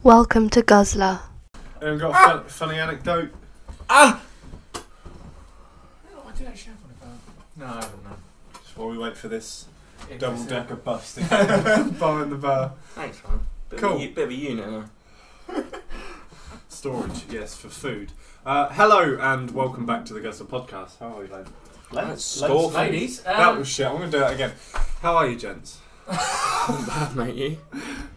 Welcome to Guzzler. Anyone got a funny anecdote? I did actually have one about. No, I haven't. No. Just while we wait for this double-decker bus to bomb in the bar. Thanks, man. Cool. Bit of a unit, huh? Storage, yes, for food. Hello and welcome back to the Guzzler podcast. How are you, Ladies. That was shit. I'm going to do that again. How are you, gents? Not bad, mate. You?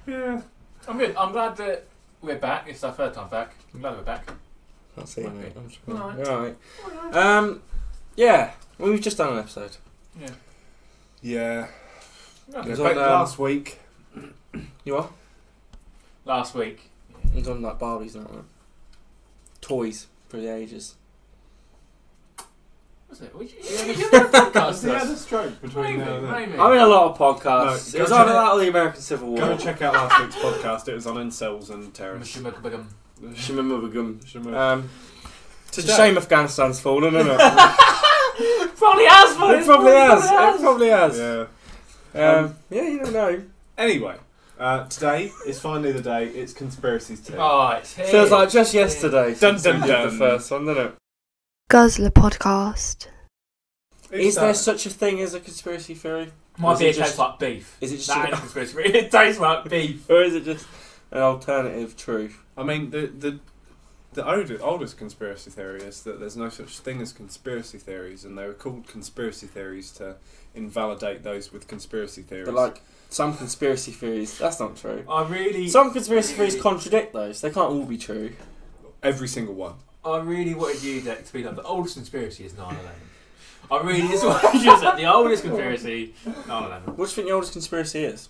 Yeah. I'm good. I'm glad that we're back. It's our third time back. I'm glad we're back. Can't see you, mate. I'm sure. Alright. Alright. Yeah. Well, we've just done an episode. Yeah. Yeah. It was Back on, last week. You are? Last week. It was on like Barbies and that, right? Toys for the ages. Was it? You had a podcast? He had a stroke between now and then. Maybe. I'm in a lot of podcasts. No, it was go either check- that or the American Civil War. Go check out last week's podcast. It was on incels and terrorists. Shimmerbugum. Shimmerbugum. Shimmer. It's a shame Afghanistan's fallen, isn't it? Probably has, man. It probably has. It probably has. Yeah. Yeah, you don't know. Anyway, today is finally the day. It's Conspiracies 2. Oh, it's here. Feels like just yesterday. Dun, since dun, we did dun. The first one, doesn't it? Guzzler Podcast. Is there such a thing as a conspiracy theory? My Is it beer just- tastes like beef. Is it just That ain't a conspiracy theory. It tastes like beef. or is it just an alternative truth? I mean, the oldest conspiracy theory is that there's no such thing as conspiracy theories, and they were called conspiracy theories to invalidate those with conspiracy theories. But like some conspiracy theories, that's not true. I Some conspiracy theories contradict those. They can't all be true. every single one. really wanted you, Deck, to be like the oldest conspiracy is 9/11. I really just wanted you to say the oldest conspiracy, 9/11. What do you think the oldest conspiracy is?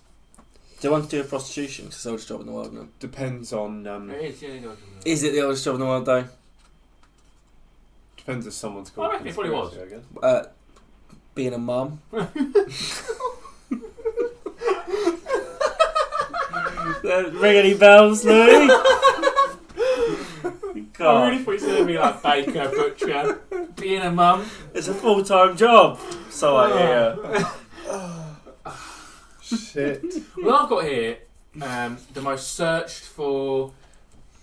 Do you want to do with prostitution? Because it's the oldest job in the world now. Depends on It is, yeah, you know. Is it the oldest job in the world though? depends if someone's called I reckon it probably was. conspiracy, I guess. Being a mum. Ring any bells, Louis? I really thought you were going to be like baker, butcher, being a mum. It's a full-time job, so I hear. Shit. Well, I've got here the most searched for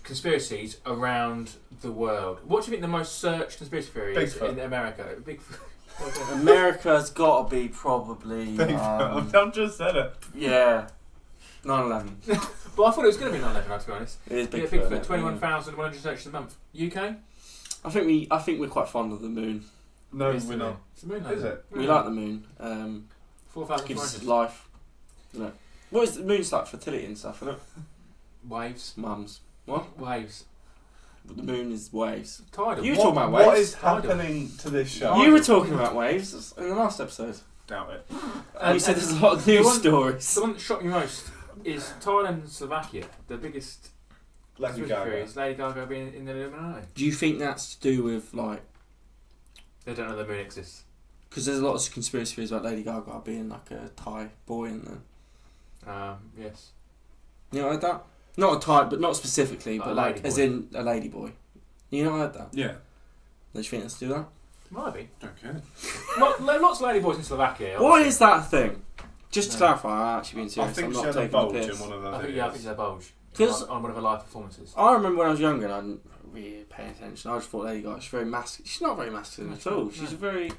conspiracies around the world. What do you think the most searched conspiracy theory is Bigfoot. in America? Bigfoot. America's got to be probably. I've just said it. Yeah. 9/11. Well, I thought it was going to be 9/11, to be honest. It is Yeah, Bigfoot. Bigfoot, 21,100 searches a month. UK? I think we're quite fond of the moon. No, Yes, we're not. It's the moon, Is it? We like the moon. Gives us 4,400 life. You know. What is the moon's like fertility and stuff, isn't it? waves. Mums. What? Waves. The moon is waves. Tidal. You were talking about waves. What is happening to this show? You were talking about waves in the last episode. Doubt it. You said there's a lot of news stories. The one that shocked me most is Thailand and Slovakia. The biggest Lady conspiracy Gaga. theory is Lady Gaga being in the Illuminati. Do you think that's to do with like? They don't know the moon exists. Because there's a lot of conspiracy theories about Lady Gaga being like a Thai boy in there. Yes. You know, like that? Not a Thai, but not specifically, Like but a like lady as boy. in a lady boy. You know, heard that? Yeah. Do you think that's to do that? Might be. Okay. Lots of ladyboys in Slovakia. Why is that a thing? Just to No. clarify, I'm actually being I serious. think I'm she not had a taking the bulge piss. in one of those. I think it's a bulge. 'Cause- on one of her live performances. I remember when I was younger and I didn't really pay attention. I just thought Lady Gaga, she's very masculine. She's not very masculine at all. She's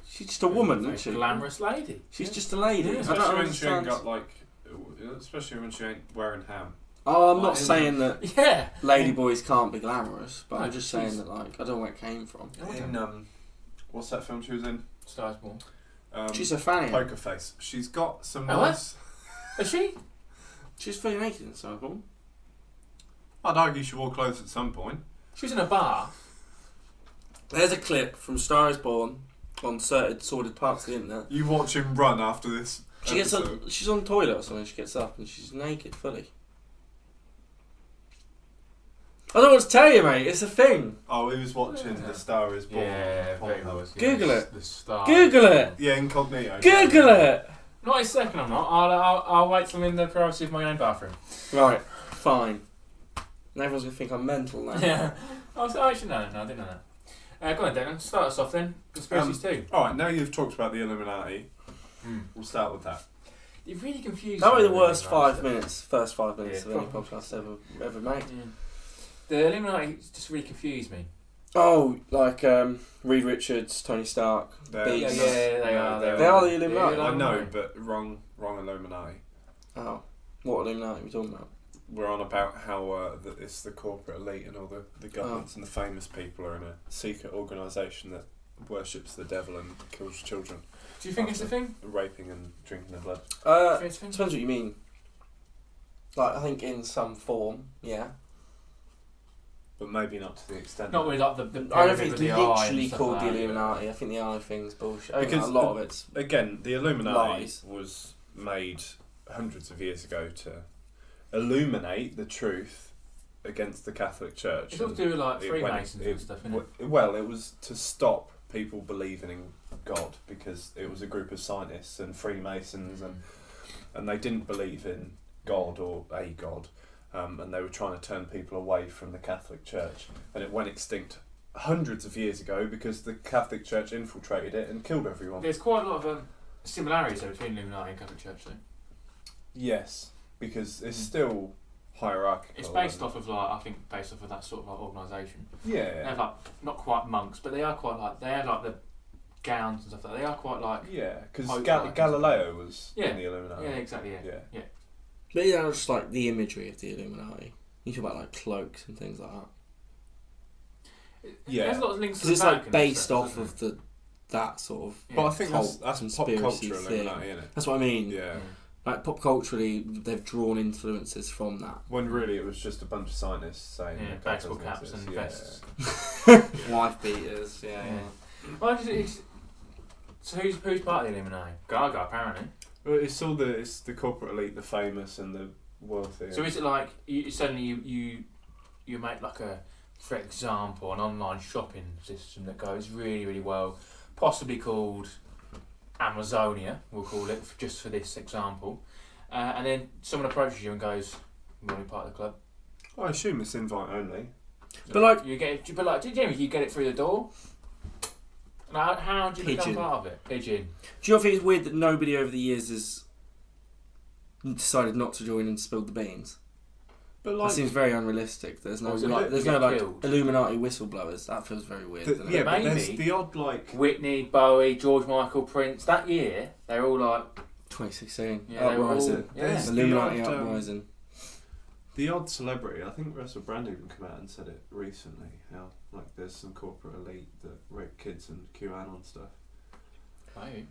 she's just a woman, Very isn't she? glamorous lady. She's just a lady. Yeah. I Especially don't when she ain't understand. got like, especially when she ain't wearing ham. Oh, I'm not Like, saying that Yeah. lady boys can't be glamorous, but No, I'm just she's- saying that like I don't know where it came from. In what's that film she was in? Stars Born. She's a fanny. Poker Face. She's got some Oh, what? nice. Is she? She's fully naked in Circle. I'd argue she wore clothes at some point. She was in a bar. There's a clip from Star is Born on sordid parts of the internet. You watch him run after this. She gets episode. up, she's on the toilet or something. She gets up and she's naked fully. I don't know what to tell you, mate. It's a thing. Oh, he was watching The Star Is Born. Yeah, very Pornhub. nice. Google it. The star. Google it. Yeah, incognito. Google it. Not a second, I'm not. I'll wait till I'm in the privacy of my own bathroom. Right. Fine. And everyone's gonna think I'm mental now. Yeah. Actually, no, I didn't know that. Go on, Declan. Start us off then. Conspiracies too. Alright, now you've talked about the Illuminati, Mm. we'll start with that. It really confused That me. was the worst Illuminati 5 stuff. minutes, first 5 minutes Yeah, of any probably. podcast ever made. Yeah. The Illuminati just really confused me. Oh, like Reed Richards, Tony Stark, They're Beats. not- they are. They are the Illuminati. I know, but wrong Illuminati. Oh, what Illuminati are we talking about? We're on about how that it's the corporate elite and all the governments and the famous people are in a secret organisation that worships the devil and kills children, Do you think it's a thing? raping and drinking their blood. Do you think it's a thing? Depends what you mean. Like, I think in some form, yeah. But maybe not to the extent. Not really like the I don't think pyramid it's with the eye and literally stuff called like the that. Illuminati. I think the eye thing's bullshit. I think Because a lot of it's Again, the Illuminati Lies. was made hundreds of years ago to illuminate the truth against the Catholic Church. It's all to do with like It Freemasons went- and stuff, isn't it? Well, it was to stop people believing in God because it was a group of scientists and Freemasons and they didn't believe in God or a God, and they were trying to turn people away from the Catholic Church, and it went extinct hundreds of years ago because the Catholic Church infiltrated it and killed everyone. There's quite a lot of similarities though between Illuminati and Catholic Church though. Yes, because it's still hierarchical. It's based and- off of like, I think based off of that sort of like organisation. They Yeah, have like not quite monks, but they are quite like they have like the gowns and stuff like that. They are quite like yeah, because Pope-like. Galileo was Yeah. in the Illuminati. yeah, exactly, yeah. Yeah. But yeah, just like the imagery of the Illuminati. You talk about like cloaks and things like that. Yeah. There's a lot of links to Because the it's like Vatican and based stuff, off isn't of that sort of. Yeah. But I think that's Cult pop conspiracy culture thing. Illuminati, isn't it? That's what I mean. Yeah. it? Like pop culturally, they've drawn influences from that. When really it was just a bunch of scientists saying Yeah, that God baseball doesn't caps exist. and Yeah. vests. Wife beaters, yeah. Yeah. Well, so who's part of the Illuminati? Gaga, apparently. Well, it's the corporate elite, the famous and the wealthy. So is it like suddenly you make like a, for example, an online shopping system that goes really really well, possibly called Amazonia, we'll call it just for this example, and then someone approaches you and goes, "You want to be part of the club?" I assume it's invite only. But like, You get it, but like, Jamie, you get it through the door. Like, how do you become Pigeon. part of it? Pigeon. do you not think it's weird that nobody over the years has decided not to join and spilled the beans? But That seems very unrealistic. There's no Or is it like, like there's you no get like killed? Illuminati whistleblowers. That feels very weird. doesn't it? yeah, but there's Maybe. the odd like. Whitney, Bowie, George Michael, Prince. That year, they're all like, 2016 yeah, they were all, uprising, yeah. There's Illuminati the odd, uprising. The odd celebrity, I think Russell Brand even come out and said it recently. How like there's some corporate elite that rape kids and QAnon stuff. Maybe.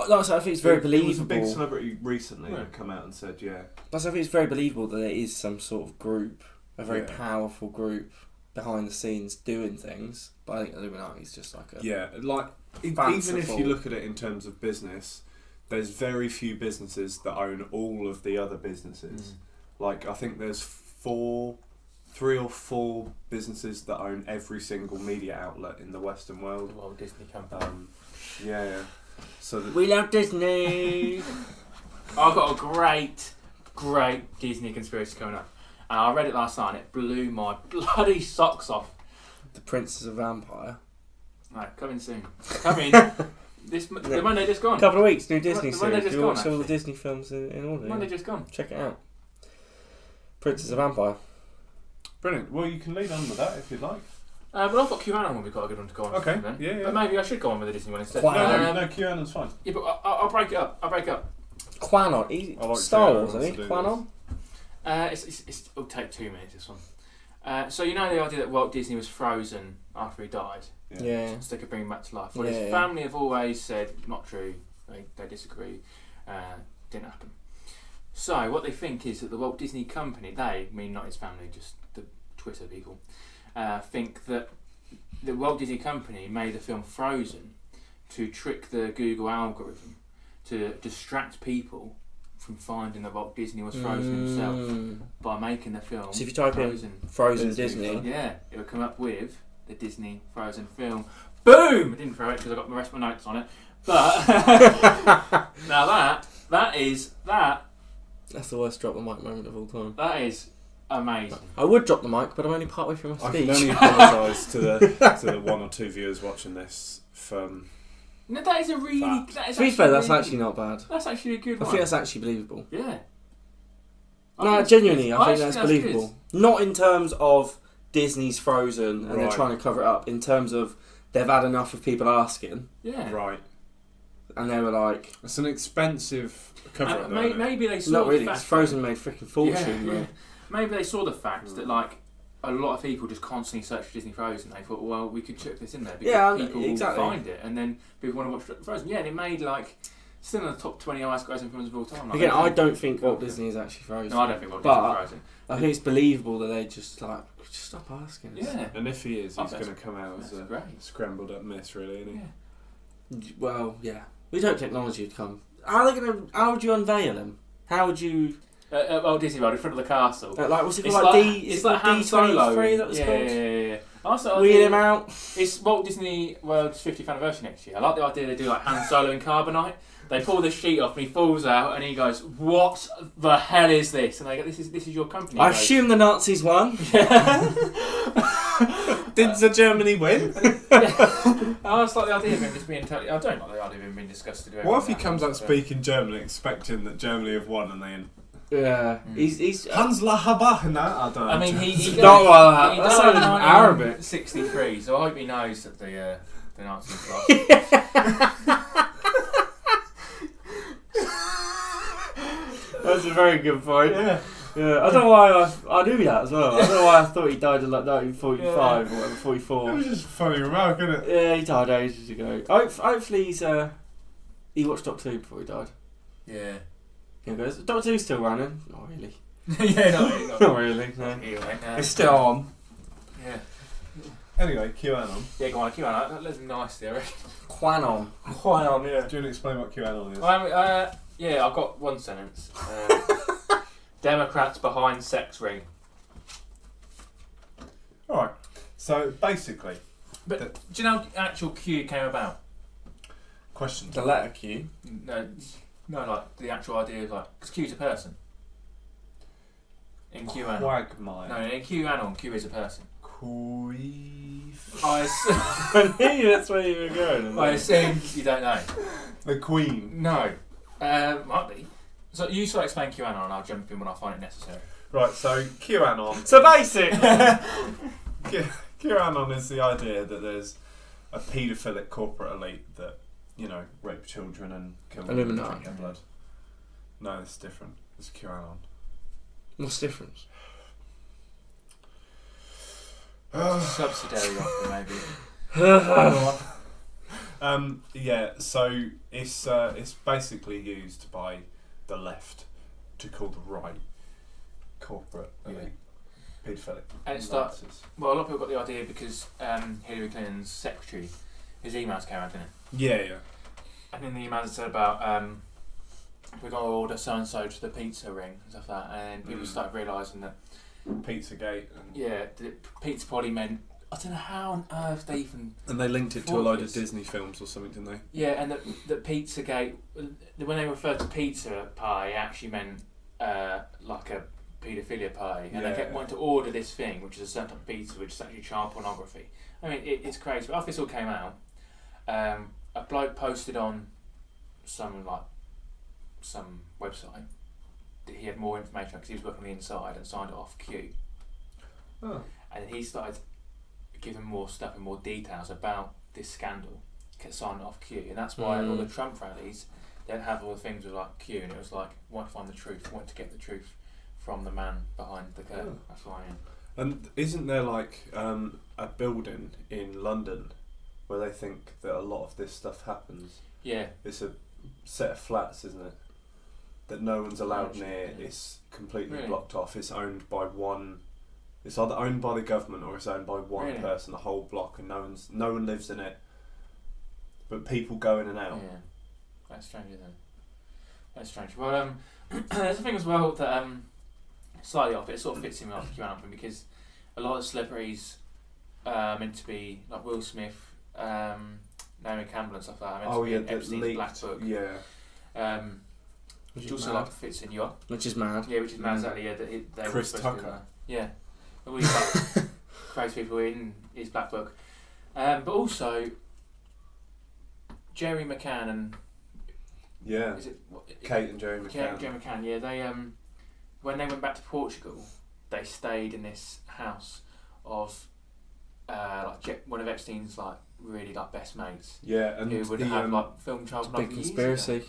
That's I think it's very There was a big believable. celebrity recently Yeah. that come out and said, yeah, That's I think it's very believable that there is some sort of group, a very Yeah. powerful group behind the scenes doing things. But I think Illuminati is just like a yeah, like even if fanciful. you look at it in terms of business, there's very few businesses that own all of the other businesses. Like I think there's 3 or 4 businesses that own every single media outlet in the Western The world. Walt Disney Company. Yeah. So that, We love Disney. I've got a great Disney conspiracy coming up. And I read it last night and it blew my bloody socks off. The Prince is a vampire. Right, coming soon. Coming. The Monday just gone. Couple of weeks, new Disney The Monday series. just You gone, watch all the actually. Disney films in order. Monday Yeah. just gone. Check it out. Prince is a vampire. brilliant. Well, you can lead on with that if you'd like. But I thought QAnon would be quite a good one to go on. Okay, Then. yeah, yeah. But maybe I should go on with the Disney one instead. Quite. No, QAnon's fine. Yeah, but I'll break it up. Quanon. He, I like Star Taylor Wars, wants isn't he? to do Quanon? It'll take 2 minutes, this one. So you know the idea that Walt Disney was frozen after he died? Yeah. So they could bring him back to life. Well, Yeah, his yeah. family have always said, not true, they disagree, didn't happen. So what they think is that the Walt Disney Company, they, mean not his family, just the Twitter people, think that the Walt Disney Company made the film Frozen to trick the Google algorithm to distract people from finding that Walt Disney was frozen himself by making the film So if you type Frozen. in Frozen Disney. Disney, Yeah, it would come up with the Disney Frozen film. Boom! I didn't throw it because I got the rest of my notes on it. But now that's the worst drop the mic moment of all time. that is amazing. I would drop the mic, but I'm only part way through my I speech. can only apologise to the 1 or 2 viewers watching this for No, that is a really. Fact. That is To be fair, that's really- actually not bad. That's actually a good I one. think that's actually believable. Yeah. No, genuinely, I think actually that's that's believable. Not in terms of Disney's Frozen and they're Right. trying to cover it up. In terms of they've had enough of people asking, Yeah. Right. and they were like, It's an expensive cover up, Maybe they saw not the really, fact because Frozen made freaking fortune. Yeah, yeah. Yeah. Maybe they saw the fact that like a lot of people just constantly search for Disney Frozen. They thought, well, we could chuck this in there because Yeah, people exactly. will find it, and then people want to watch Frozen. Yeah, and it made like still in the top 20 highest grossing films of all time. Like, Again, I don't think Walt Disney is actually Frozen. No, I don't think Walt But- Disney's Frozen. I think it's believable that they just like just stop asking us. Yeah. And if he is, Oh, he's that's- going to come out as that's a great. scrambled up mess, really, isn't he? Yeah. Well, yeah. We hope technology would come. How would you unveil him? How would you Walt Disney World in front of the castle. like? What's it It's called? like, D? it's Is like it Han Solo. D23 that was yeah, called? Yeah. Also, Wheel him out. It's Walt Disney World's 50th anniversary next year. I like the idea they do like Han Solo and Carbonite. They pull the sheet off and he falls out and he goes, "What the hell is this?" And they go, "This is your company." I He goes, assume the Nazis won. Did the Germany win? I just like the idea of him just being totally. I don't like the idea of him being disgusted. with What if he everything comes that out happens, speaking German, expecting that Germany have won, and then Yeah, Mm. he's Hans la Habachna? I don't know. I mean, he Not like that. he That's died not in even Arabic. 1963, so I hope he knows that the Nazis lost. That's a very good point. Yeah. Yeah, I don't know why I knew that as well. I don't know why I thought he died in like 1945 or whatever, It 44. was just a funny remark, isn't it? Yeah, he died ages ago. Hopefully he watched Doctor Who before he died. Yeah. He goes, Doctor Who's still running? Not really. Yeah, no. Not really, no. Anyway, It's still on. yeah. Anyway, QAnon. Yeah, go on, keep on. That looks nice there. Quanon. QAnon, yeah. Do you want to explain what QAnon is? Yeah, I've got one sentence. Democrats behind sex ring. Alright, so basically, But do you know how actual Q came about? question The letter Q. No, like the actual idea of like, because Q's a person. In QAnon. Quagmire. No, in QAnon, Q is a person. Queef. I knew that's where you were going. I assume you don't know. The Queen. No. Might be. So you sort of explain QAnon and I'll jump in when I find it necessary. Right, so QAnon. So basic. QAnon is the idea that there's a paedophilic corporate elite that, you know, rape children and kill them and Illuminati. drink their blood. No, it's different. It's QAnon. What's the difference? Subsidiary of them, maybe. Yeah, so it's basically used by the left to call the right corporate elite paedophilic. And it Nazis. Well, a lot of people got the idea because Hillary Clinton's secretary, his emails came out, didn't it? Yeah, yeah. And in the emails it said about we're going to order so and so to the pizza ring and stuff like that, and people started realising that Pizzagate. the pizza probably meant, I don't know how on earth they even. And they linked it to a Thought load of this. Disney films or something, didn't they? Yeah, and that Pizzagate, when they referred to pizza pie, it actually meant like a paedophilia pie, and they kept wanting to order this thing, which is a certain type of pizza, which is actually child pornography. I mean, it's crazy. But after this all came out, a bloke posted on some website that he had more information because he was working on the inside and signed it off Q. Oh. And he started giving more stuff and more details about this scandal, signed off Q, and that's why all the Trump rallies don't have all the things with like Q, and it was like, want to find the truth, want to get the truth from the man behind the curtain. That's why. Yeah. And isn't there like a building in London where they think that a lot of this stuff happens? Yeah. It's a set of flats, isn't it? That no one's allowed near. Yeah. It's completely Really? blocked off. It's owned by one. It's either owned by the government or it's owned by one Really? person, the whole block, and no one lives in it. But people go in and out. Yeah. That's strange, isn't it? That's strange. Well, there's a thing as well that slightly off. It sort of fits in with QAnon thing because a lot of celebrities meant to be like Will Smith, Naomi Campbell and stuff like that. Meant to be in the Epstein's leaked. Black Book. Yeah. Which also like fits in. You are. Which is mad. Yeah, which is mad. Exactly. Yeah, they were Chris supposed to do Tucker. that. Yeah. All these like, crazy people in his Black Book, but also Jerry McCann and Yeah. is it Kate and Jerry McCann. Jerry McCann. Yeah, they when they went back to Portugal, they stayed in this house of one of Epstein's like really like best mates. Yeah, and who would have like film child big conspiracy.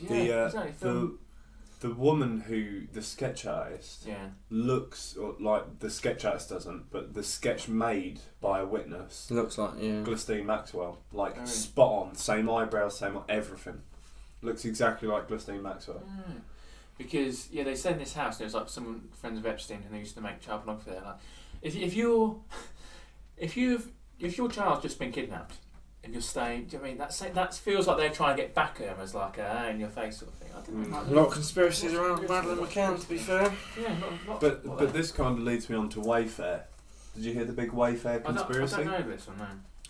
The woman who the sketch artist looks like the sketch artist doesn't, but the sketch made by a witness Looks like Glistine Maxwell, like spot on, same eyebrows, same everything. Looks exactly like Glistine Maxwell. Mm. Because they stayed in this house and it was like some friends of Epstein and they used to make child pornography there. Like, if your child's just been kidnapped and you're staying, do you know what I mean that feels like they're trying to get back at them as like a in your face sort of thing. I don't know, a lot of conspiracies around Madeleine McCann, to be fair. Yeah, not But this kind of leads me on to Wayfair. Did you hear the big Wayfair conspiracy? I don't know this one, no.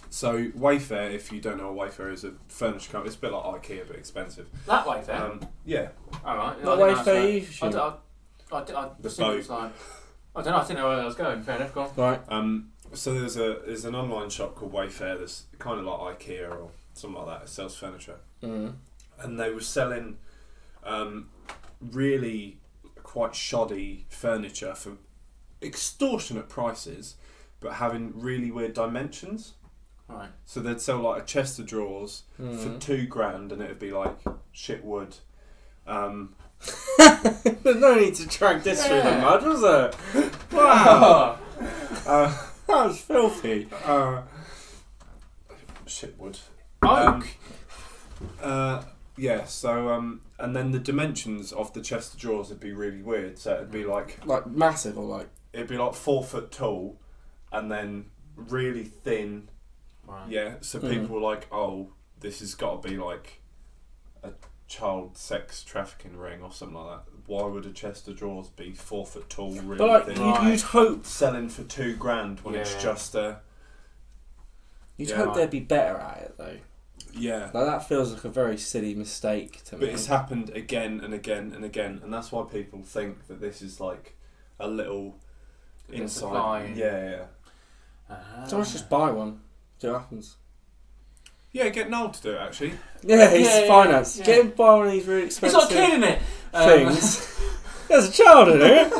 So Wayfair, if you don't know what Wayfair is, a furniture company. It's a bit like IKEA but expensive. That Wayfair? Yeah. Alright. What Wayfair you should? I The think boat. it was like, I don't know, I didn't know where I was going. Fair enough, go on. Right. So there's an online shop called Wayfair that's kind of like IKEA or something like that. It sells furniture. Mm. And they were selling really quite shoddy furniture for extortionate prices, but having really weird dimensions. Right. So they'd sell like a chest of drawers for $2,000, and it'd be like shit wood. There's no need to drag this through the mud, was there? Wow. That was filthy. Shit wood. Oak. Yeah. So and then the dimensions of the chest of drawers would be really weird. So it'd be like massive or like it'd be like 4 foot tall, and then really thin. Right. Yeah. So people were like, "Oh, this has got to be like a child sex trafficking ring or something like that. Why would a chest of drawers be 4 foot tall, really but thin? you'd hope Selling for $2,000 when it's just a. You'd hope they'd be better at it though. Yeah. Like that feels like a very silly mistake to me. But it's happened again and again and again, and that's why people think that this is like a little inside. Yeah. So let's just buy one. See what happens. Yeah, get Noel to do it actually. Yeah, he's finance. Yeah. Get him to buy one of these really expensive It's not a kid in it. things. There's a child in it.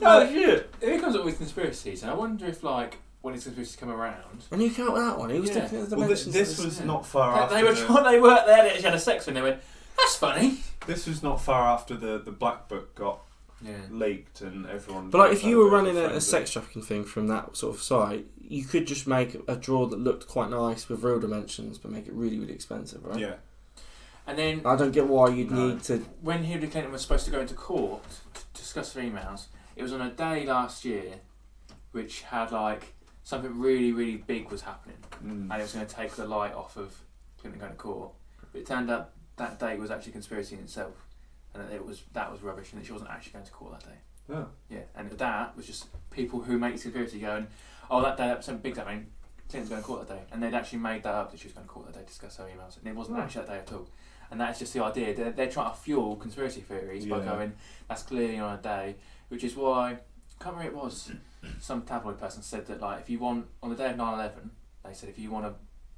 No shit. If he comes up with conspiracies, and I wonder if like when his conspiracies come around. When you came up with that one, he was looking at the Well, dimensions. this was not far after. They worked there. They actually had a sex when they went. That's funny. This was not far after the Black Book got Yeah. leaked and everyone. But like, if you were running a sex trafficking thing from that sort of site, you could just make a drawer that looked quite nice with real dimensions, but make it really, really expensive, right? Yeah. And then I don't get why you'd need to. when Hillary Clinton was supposed to go into court to discuss her emails, it was on a day last year, which had like something really, really big was happening, and it was going to take the light off of Clinton going to court. But it turned out that day was actually a conspiracy in itself, and that was rubbish, and that she wasn't actually going to court that day. Oh. Yeah, and that was just people who make conspiracy going, oh, that day that was something big happening. Clinton's going to court that day, and they'd actually made that up that she was going to court that day to discuss her emails, and it wasn't actually that day at all. And that's just the idea. They're trying to fuel conspiracy theories by going, that's clearly on a day, which is why, I can't remember who it was, some tabloid person said that like if you want, on the day of 9/11, they said if you want to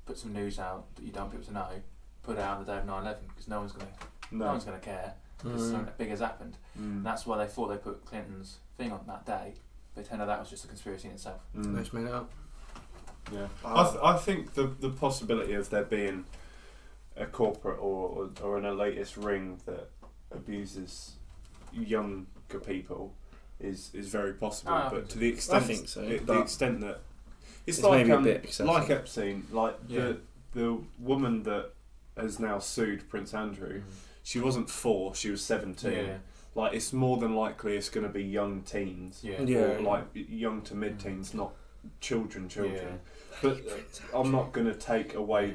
put some news out that you don't want people to know, put it out on the day of 9/11 because no one's going to care because something big has happened. And that's why they thought they put Clinton's thing on that day, but it turned out that was just a conspiracy in itself. They just made it up. Yeah, I think the possibility of there being a corporate or an elitist ring that abuses younger people is very possible, but to the extent I think so. the extent that it's like maybe a bit excessive. like Epstein, like the woman that has now sued Prince Andrew, she wasn't 4, she was 17. Yeah. Like it's more than likely it's going to be young teens, or like young to mid-teens, not children. Yeah. But I'm not going to take away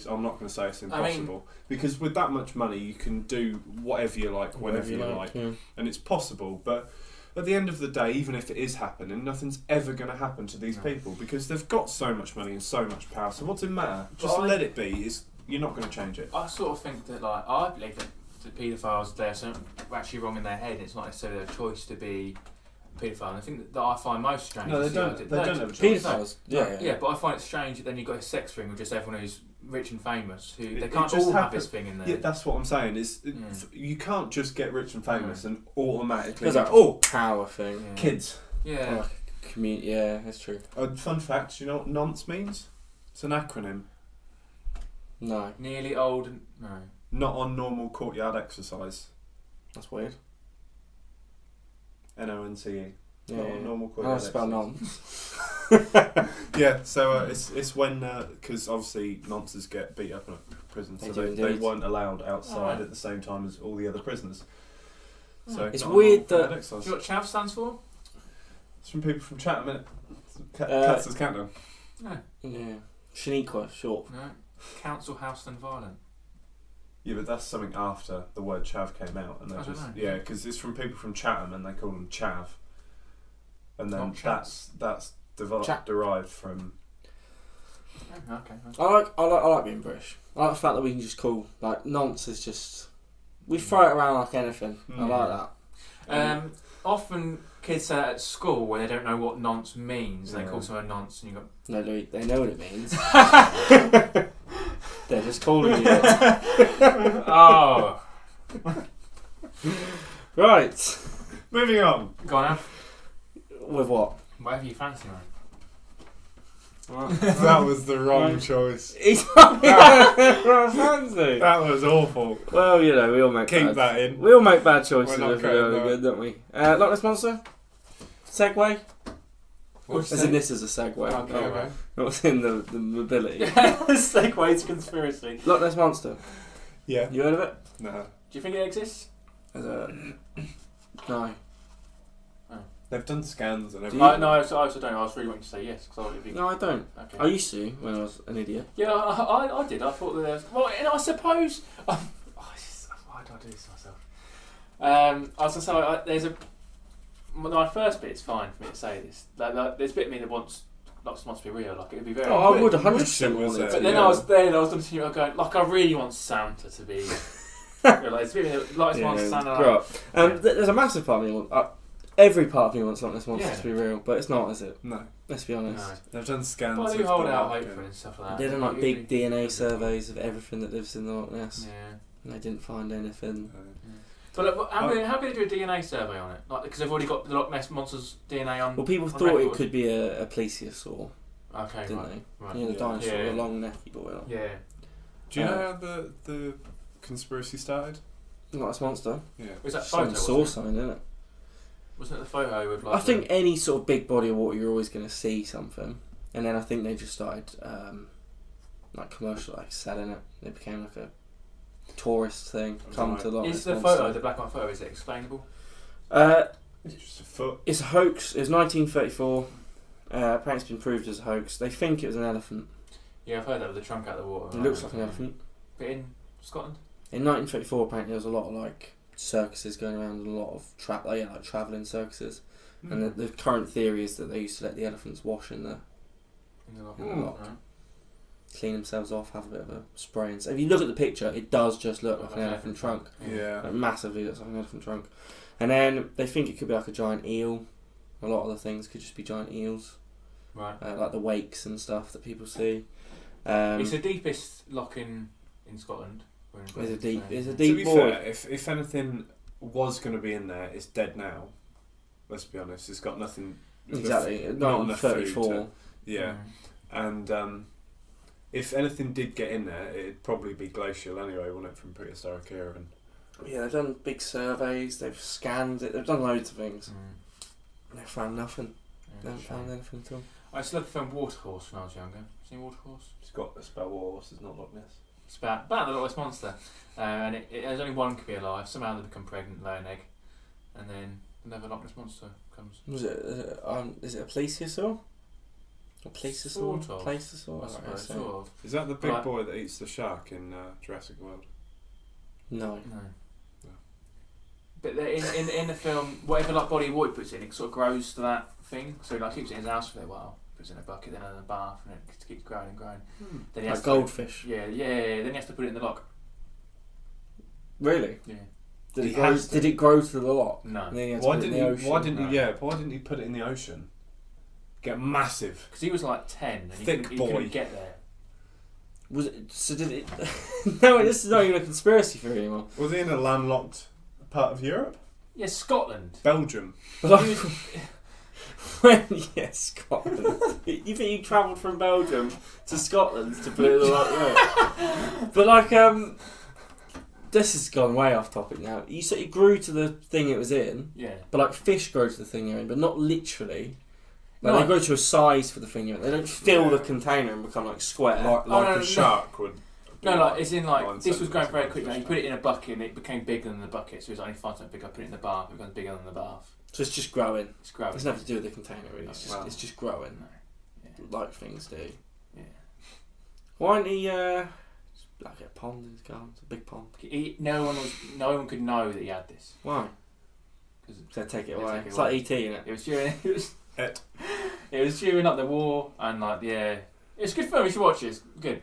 I'm not going to say it's impossible, because with that much money you can do whatever you like, whenever you like, and it's possible. But at the end of the day, even if it is happening, nothing's ever going to happen to these people because they've got so much money and so much power. So what's it matter? Just let it be. You're not going to change it. I sort of think that I believe that the paedophiles, they're actually wrong in their head. It's not necessarily their choice to be a paedophile. And the thing that I find most strange. No, they don't. They don't have a choice. Paedophiles. Yeah, but I find it strange that then you've got a sex ring with just everyone who's rich and famous who It they can't just all have happens. this thing in there. Yeah, that's what I'm saying. You can't just get rich and famous and automatically. There's like power thing. Yeah. Kids. Yeah. Yeah, that's true. Fun fact: do you know what nonce means? It's an acronym. No, Nearly old and no. Not on normal courtyard exercise. that's weird. NONCE. Yeah, Not on normal courtyard I spell exercise. nonce. Yeah, so it's when because obviously nonces get beat up in a prison, so they weren't allowed outside at the same time as all the other prisoners. So It's not on weird normal that- courtyard Do you exercise. know what Chav stands for? It's from people from Chatham, innit? Cats' Countdown. No. Yeah, Shaniqua, short. No. Council House and Violent. Yeah, but that's something after the word chav came out, and I they don't just know. because it's from people from Chatham, and they call them chav, and then Oh, chav. that's Chav. derived from. Oh, okay. I like being British. I like the fact that we can just call like nonce is just we throw it around like anything. I like that. Often kids say that at school when they don't know what nonce means. They Yeah. call someone nonce, and you go, No, Louis, they know what it means. They're just calling you it. "Oh, Right. Moving on. go on, Av. With what? Whatever you fancy, man." That was the wrong choice. He's fancy. That was awful. Well, you know, we all make Keep bad. that in. We all make bad choices We're not if we're really cutting good, don't we? Loch Ness Monster? Segway? What'd you As say? in this is a segue. Okay, not- right. Not in the mobility. Segway to conspiracy. Loch Ness Monster. Yeah. You heard of it? No. Do you think it exists? As a... No. They've done scans and Do everything. you? No, I also don't. I was really wanting to say yes because I thought it'd be. No, I don't. Okay. I used to when I was an idiot. Yeah, I did. I thought that there was. Well, and I suppose. Why do I do this to myself? I was gonna say there's a. My first bit's fine for me to say this. Like, there's a bit of me that wants to be real. Like it would be very. Oh, I would Wish 100% it was want it. it. But then Yeah. I was looking going like I really want Santa to be. Like, it's a bit of me that likes wants Santa. grow up. Yeah. There's a massive part of me every part of me wants Loch Ness Monster Yeah. to be real, but it's not, is it? No. Let's be honest. No. They've done scans. But I do of hold the out rock hope for it and- and stuff like that. They did like It'd big be- DNA surveys of everything that lives in the Loch Ness, Yeah. and they didn't find anything. Uh, But how can they do a DNA survey on it? Like because they've already got the Loch Ness monster's DNA on. Well, people on thought it record. could be a plesiosaur, Okay, didn't right. they? Right. You know, the dinosaur, Yeah. the long necky boy. Yeah. Do you know how the conspiracy started? Loch Ness Monster. Yeah. Was that Some photo? saw Wasn't sign, isn't it? it? Wasn't it the photo with like? I think any sort of big body of water, you're always going to see something, and then I think they just started like commercial, like selling it. It became like a tourist thing. Come Right. to Loch Ness Is the Monster. photo, the black and white photo, is it explainable? It's just a foot. It's a hoax. It was 1934. Apparently, it's been proved as a hoax. They think it was an elephant. Yeah, I've heard that with the trunk out of the water. It looks like an elephant. But in Scotland. In 1934, apparently, there was a lot of like circuses going around, and a lot of like travelling circuses. And the current theory is that they used to let the elephants wash in the In the lock. In the lock. Right. clean themselves off, have a bit of a spray. And if you look at the picture, it does just look like an elephant trunk. Yeah. Like, massively looks like an elephant trunk. And then they think it could be like a giant eel. A lot of the things could just be giant eels. Right. Like the wakes and stuff that people see. It's the deepest lock in Scotland. It's a deep. It's a To deep be void. fair, if anything was going to be in there, it's dead now. Let's be honest. It's got nothing. Exactly. Not enough food 1934. to- Yeah. And if anything did get in there, it'd probably be glacial anyway, wouldn't it, from prehistoric era? And Yeah, they've done big surveys. They've scanned it. They've done loads of things. Mm. They've found nothing. Yeah, They haven't found anything at all. I used to love the film Waterhorse when I was younger. Seen Waterhorse? it's got a spell horse, it's not Loch Ness. It's about the Loch Ness monster, and there's only one could be alive. Somehow they become pregnant, lay an egg, and then another Loch Ness monster comes. Was it? Is it a plesiosaur? A plesiosaur? Sort of. Plesiosaur. I suppose, Alright, sort of. Is that the big Right. boy that eats the shark in Jurassic World? No. No. No. But in the film, whatever like body of water he puts in, it sort of grows to that thing. So he like keeps it in his house for a while. Puts it in a bucket, then in a bath, and it keeps growing and growing. Then he has Like to goldfish. Yeah. Then he has to put it in the lock. Really? Yeah. Did He it grow? has to. Did it grow to the lot? No. And then he had to Why put it in didn't the he? ocean? Why didn't No. he? Yeah, why didn't he put it in the ocean? Get massive. Because he was like 10 and Thick he boy. couldn't get there. Was it? So did it? No, this is not even a conspiracy theory anymore. Was he in a landlocked part of Europe? Yeah, Scotland. Belgium. But Scotland. You think you travelled from Belgium to Scotland to put it the right way? But like, this has gone way off topic now. You said it grew to the thing it was in. Yeah. But like fish grow to the thing they're in, but not literally. Like No. they grow to a size for the thing you're in. They don't fill the container and become like square. Like a shark would. No, like it's in like 9 this was going very centimetres. quickly. Like, you put it in a bucket and it became bigger than the bucket, so it was only 5 times bigger. I put it in the bath, it becomes bigger than the bath. So it's just growing. It's growing. It's nothing to do with the container really. Wow. It's just growing. No. Yeah. Like things do. Yeah. Why didn't he like a pond in his garden? It's a big pond. No one could know that he had this. Why? Because They take it They away. take it It's away. like ET, isn't it? it was during It. it was during like the war and like it's a good film. You should watch it. It's good.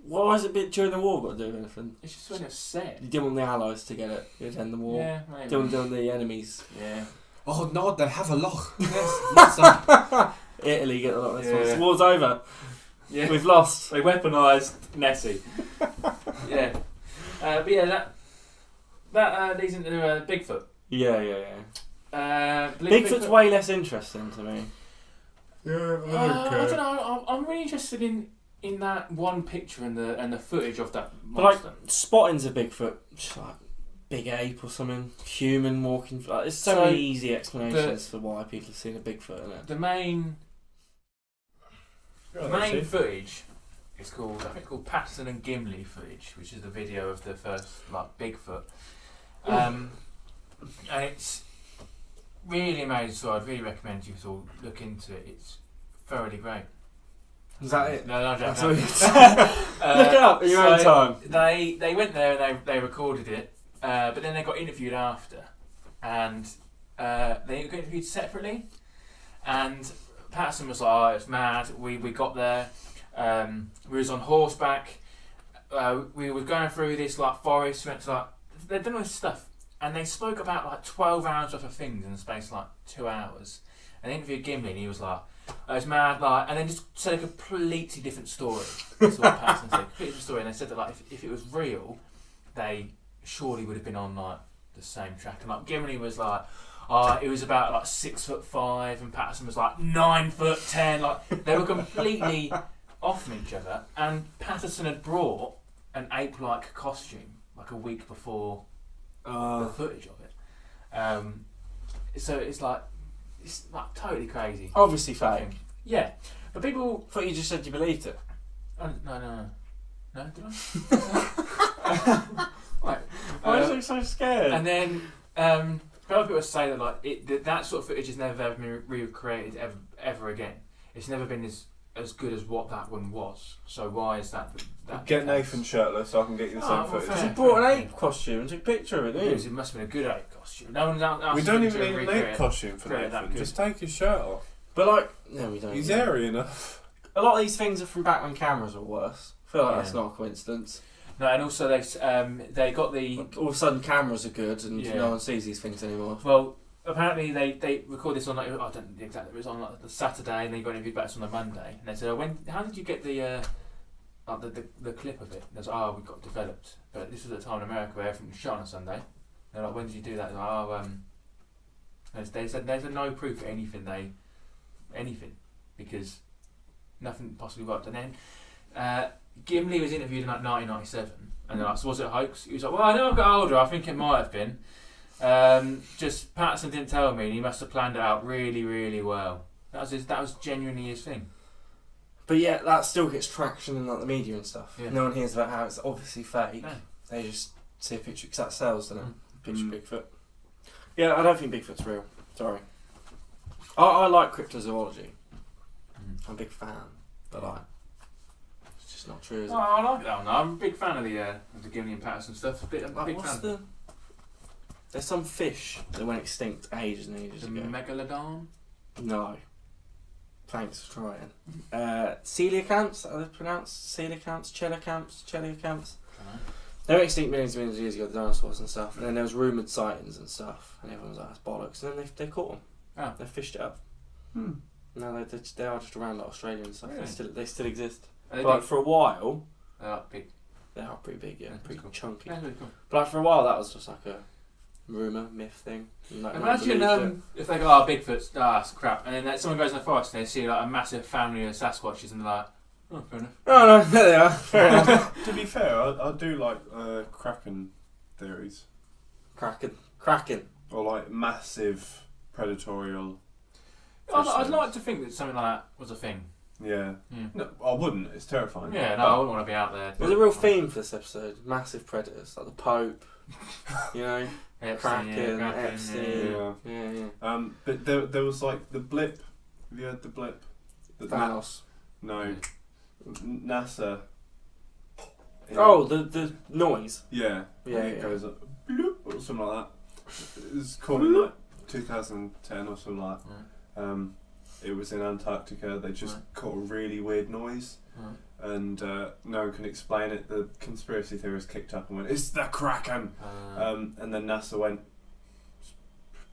Why has it been during the war got to do with anything? It's just when it's set. You didn't want the Allies to get it. You'd end the war. Yeah, maybe. Didn't want the enemies. Yeah. Oh no, they have a loch. Yes. Italy get a lot of this Yeah. one. The war's over. Yeah. We've lost. They weaponised Nessie. Yeah. But yeah, that leads into Bigfoot. Yeah. Believe Bigfoot's way less interesting to me. Yeah, I don't know. I'm really interested in that one picture and the footage of that But like monster. spotting's a Bigfoot, just like big ape or something, human walking. Like, there's so many easy explanations for why people have seen a Bigfoot in it. The main footage is called, I think, called Patterson and Gimli footage, which is the video of the first like Bigfoot, and it's really amazing. So I'd really recommend you all look into it. It's thoroughly great. Is that it? No, That's no, all no. you look it up in your own time. They went there and they recorded it, but then they got interviewed after, and they got interviewed separately, and Patterson was like, "Oh, it's mad. We got there. We was on horseback. We were going through this like forest. We went to like they've done all this stuff, and they spoke about like 12 hours worth of things in the space of like 2 hours. And they interviewed Gimli, and he was like, "Oh, it's mad," like, and then just said a completely different story. That's what Patterson said, completely different story. And they said that like if it was real, they surely would have been on like the same track. And like Gimli was like, it was about like 6'5", and Patterson was like 9'10". Like they were completely off from each other. And Patterson had brought an ape-like costume like a week before the footage of it. So it's like totally crazy. Obviously I fake. think. Yeah, but people. I thought you just said you believed it. Oh, no, did I? Right. Why is it so scared? And then other people say that like that sort of footage has never ever been recreated ever again. It's never been as good as what that one was. So why is that? Get Nathan shirtless so I can get you the same well, footage. fair. He brought an ape costume and took a picture of it, didn't It he? must have been a good ape costume. No one's out. We don't even need an ape costume for recreate that Nathan. good. Just take his shirt off. But like, no, we don't. He's airy enough. A lot of these things are from back when cameras were worse. I feel like that's Yeah. not a coincidence. No, and also they got the Like, all of a sudden cameras are good and Yeah. no one sees these things anymore. well. Apparently they record this on like I don't know exactly. It was on like the Saturday, and then you got interviewed back on the Monday. And they said, how did you get the clip of it?" And they said, "We got developed, but this was at a time in America where everything was shot on a Sunday." They're like, "When did you do that?" They said there's no proof of anything because nothing possibly worked. And then Gimli was interviewed in like 1997, and they're like, "So was it a hoax?" He was like, "Well, I know I got older. I think it might have been. Just Patterson didn't tell me, and he must have planned it out really, really well. That was genuinely his thing." But yeah, that still gets traction in like the media and stuff. Yeah. No one hears about how it's obviously fake. No. They just see a picture because that sells, doesn't it? Picture Mm. Bigfoot. Yeah, I don't think Bigfoot's real. Sorry. I like cryptozoology. I'm a big fan, but like, it's just not true, is it? I like that one. I'm a big fan of the Gimli and Patterson stuff. I'm a Like, big what's fan. There's some fish that went extinct ages and ages The ago. megalodon. No. Thanks for trying. Coelacanths, are they pronounced? Coelacanths? Chelicamps? They were extinct millions and millions of years ago, the dinosaurs and stuff. And then there was rumoured sightings and stuff. And everyone was like, that's bollocks. And then they caught them. Oh. They fished it up. Hmm. No, they are just around like Australia and stuff. Really? They still exist. Are they But big? for a while, They're like big. They are pretty big, yeah, Yeah, pretty cool. chunky. Yeah, really cool. But like, for a while, that was just like a rumour, myth thing. And, like, no one Imagine believed it. if they go, oh, Bigfoot's, it's crap, and then someone goes in the forest and they see like a massive family of Sasquatches and they're like, oh, fair enough. Oh no, there they are. Fair enough. To be fair, I do like Kraken theories. Kraken. Or like massive predatorial. I'd like to think that something like that was a thing. Yeah. Yeah. No, I wouldn't. It's terrifying. Yeah, no, I wouldn't want to be out there. There's a real theme for this episode. Massive predators, like the Pope. You know, Kraken, Epstein. Yeah. Yeah. But there was like the blip. Have you heard the blip? Thanos. No. NASA. Oh, the noise. Yeah. Yeah, It yeah. goes up, bloop, or something like that. It was called in like 2010 or something like that. It was in Antarctica. They just caught a really weird noise. And no one can explain it. The conspiracy theorists kicked up and went, "It's the Kraken!" And then NASA went, "It's